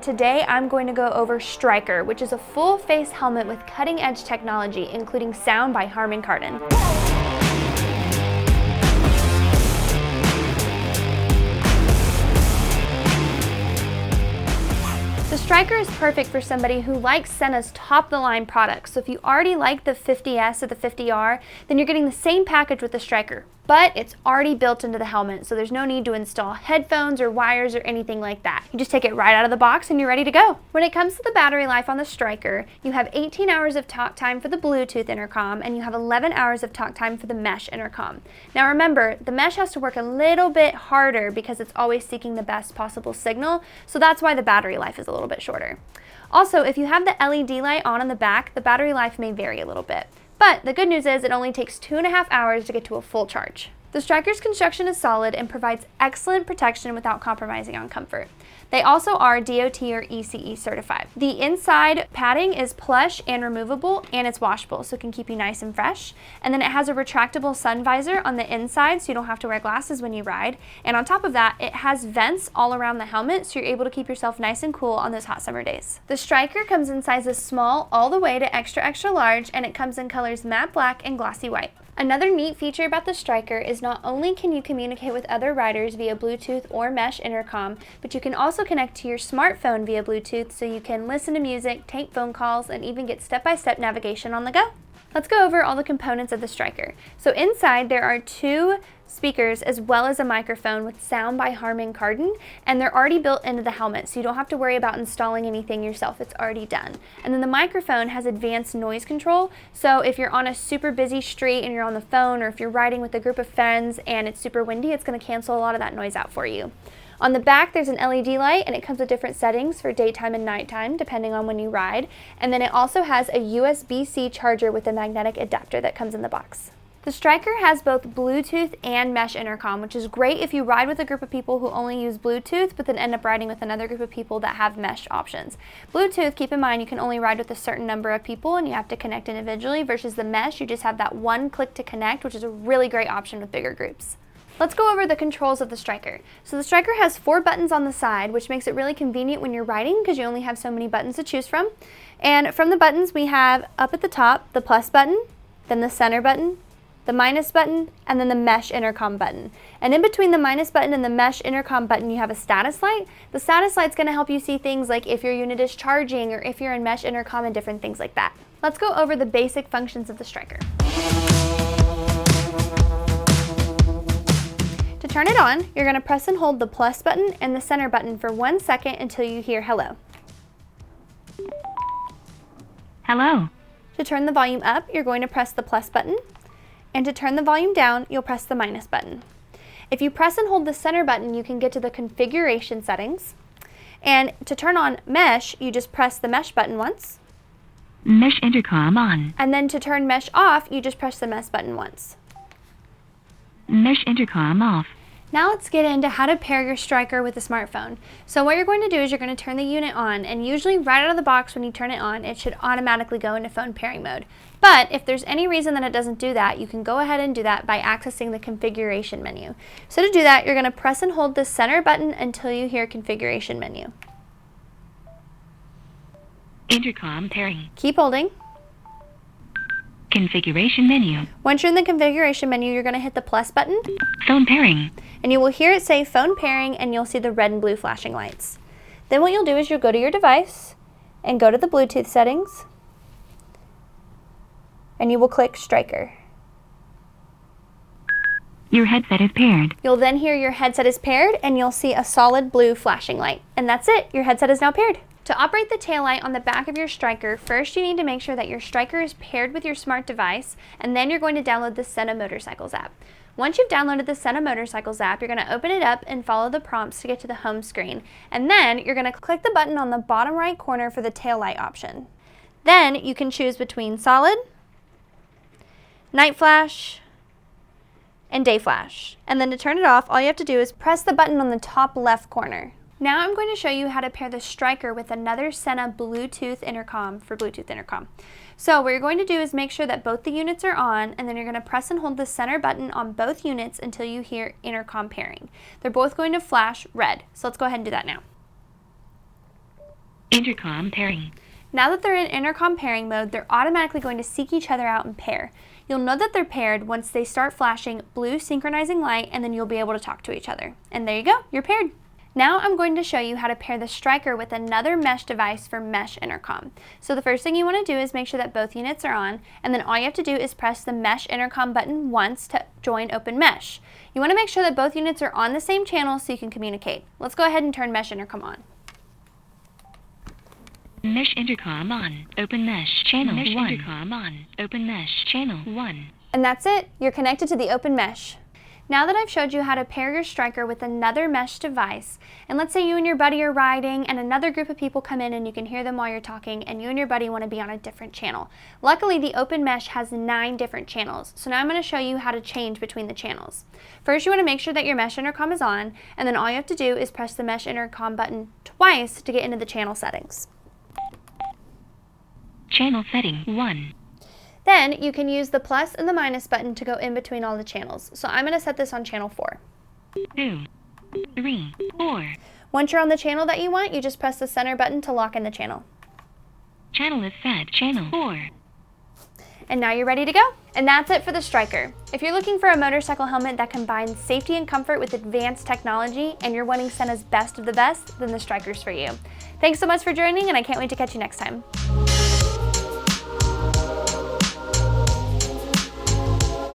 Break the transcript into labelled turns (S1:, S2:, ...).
S1: Today I'm going to go over Stryker, which is a full face helmet with cutting edge technology, including sound by Harman Kardon. The Stryker is perfect for somebody who likes Sena's top-of-the-line products. So if you already like the 50S or the 50R, then you're getting the same package with the Stryker, but it's already built into the helmet, so there's no need to install headphones or wires or anything like that. You just take it right out of the box and you're ready to go. When it comes to the battery life on the Stryker, you have 18 hours of talk time for the Bluetooth intercom, and you have 11 hours of talk time for the mesh intercom. Now remember, the mesh has to work a little bit harder because it's always seeking the best possible signal, so that's why the battery life is a little bit shorter. Also, if you have the LED light on in the back, the battery life may vary a little bit. But the good news is it only takes 2.5 hours to get to a full charge. The Stryker's construction is solid and provides excellent protection without compromising on comfort. They also are DOT or ECE certified. The inside padding is plush and removable, and it's washable, so it can keep you nice and fresh. And then it has a retractable sun visor on the inside, so you don't have to wear glasses when you ride. And on top of that, it has vents all around the helmet, so you're able to keep yourself nice and cool on those hot summer days. The Stryker comes in sizes small all the way to extra, extra large, and it comes in colors matte black and glossy white. Another neat feature about the Stryker is not only can you communicate with other riders via Bluetooth or mesh intercom, but you can also connect to your smartphone via Bluetooth, so you can listen to music, take phone calls, and even get step-by-step navigation on the go. Let's go over all the components of the Stryker. So inside there are 2 speakers as well as a microphone with sound by Harman Kardon, and they're already built into the helmet, so you don't have to worry about installing anything yourself. It's already done. And then the microphone has advanced noise control, so if you're on a super busy street and you're on the phone, or if you're riding with a group of friends and it's super windy, it's going to cancel a lot of that noise out for you. On the back there's an LED light, and it comes with different settings for daytime and nighttime depending on when you ride. And then it also has a USB-C charger with a magnetic adapter that comes in the box. The Stryker has both Bluetooth and mesh intercom, which is great if you ride with a group of people who only use Bluetooth but then end up riding with another group of people that have mesh options. Bluetooth, keep in mind, you can only ride with a certain number of people and you have to connect individually, versus the mesh, you just have that one click to connect, which is a really great option with bigger groups. Let's go over the controls of the Stryker. So the Stryker has 4 buttons on the side, which makes it really convenient when you're riding because you only have so many buttons to choose from. And from the buttons we have up at the top the plus button, then the center button, the minus button, and then the mesh intercom button. And in between the minus button and the mesh intercom button you have a status light. The status light's going to help you see things like if your unit is charging or if you're in mesh intercom and different things like that. Let's go over the basic functions of the Stryker. To turn it on, you're going to press and hold the plus button and the center button for 1 second until you hear hello.
S2: Hello.
S1: To turn the volume up, you're going to press the plus button, and to turn the volume down, you'll press the minus button. If you press and hold the center button, you can get to the configuration settings, and to turn on mesh, you just press the mesh button once.
S2: Mesh intercom on.
S1: And then to turn mesh off, you just press the mesh button once.
S2: Mesh intercom off.
S1: Now let's get into how to pair your Stryker with a smartphone. So what you're going to do is you're going to turn the unit on, and usually right out of the box when you turn it on, it should automatically go into phone pairing mode. But if there's any reason that it doesn't do that, you can go ahead and do that by accessing the configuration menu. So to do that, you're going to press and hold the center button until you hear configuration menu.
S2: Intercom pairing.
S1: Keep holding.
S2: Configuration menu.
S1: Once you're in the configuration menu, you're going to hit the plus button.
S2: Phone pairing.
S1: And you will hear it say phone pairing, and you'll see the red and blue flashing lights. Then what you'll do is you'll go to your device and go to the Bluetooth settings, and you will click Stryker.
S2: Your headset is paired.
S1: You'll then hear your headset is paired, and you'll see a solid blue flashing light. And that's it, your headset is now paired. To operate the taillight on the back of your Stryker, first you need to make sure that your Stryker is paired with your smart device, and then you're going to download the Sena Motorcycles app. Once you've downloaded the Sena Motorcycles app, you're going to open it up and follow the prompts to get to the home screen. And then you're going to click the button on the bottom right corner for the taillight option. Then you can choose between solid, night flash, and day flash. And then to turn it off, all you have to do is press the button on the top left corner. Now I'm going to show you how to pair the Stryker with another Sena Bluetooth intercom for Bluetooth intercom. So what you're going to do is make sure that both the units are on, and then you're going to press and hold the center button on both units until you hear intercom pairing. They're both going to flash red. So let's go ahead and do that now.
S2: Intercom pairing.
S1: Now that they're in intercom pairing mode, they're automatically going to seek each other out and pair. You'll know that they're paired once they start flashing blue synchronizing light, and then you'll be able to talk to each other. And there you go, you're paired. Now I'm going to show you how to pair the Stryker with another mesh device for mesh intercom. So the first thing you want to do is make sure that both units are on, and then all you have to do is press the mesh intercom button once to join open mesh. You want to make sure that both units are on the same channel so you can communicate. Let's go ahead and turn mesh intercom on.
S2: Mesh intercom on. Open mesh channel mesh 1. Intercom on. Open mesh channel 1.
S1: And that's it. You're connected to the open mesh. Now that I've showed you how to pair your Stryker with another mesh device, and let's say you and your buddy are riding and another group of people come in and you can hear them while you're talking, and you and your buddy want to be on a different channel. Luckily, the open mesh has 9 different channels, so now I'm going to show you how to change between the channels. First, you want to make sure that your mesh intercom is on, and then all you have to do is press the mesh intercom button twice to get into the channel settings.
S2: Channel setting 1.
S1: Then you can use the plus and the minus button to go in between all the channels. So I'm going to set this on channel 4.
S2: 2, 3, 4.
S1: Once you're on the channel that you want, you just press the center button to lock in the channel.
S2: Channel is set. Channel 4.
S1: And now you're ready to go. And that's it for the Stryker. If you're looking for a motorcycle helmet that combines safety and comfort with advanced technology, and you're wanting Sena's best of the best, then the Stryker's for you. Thanks so much for joining, and I can't wait to catch you next time.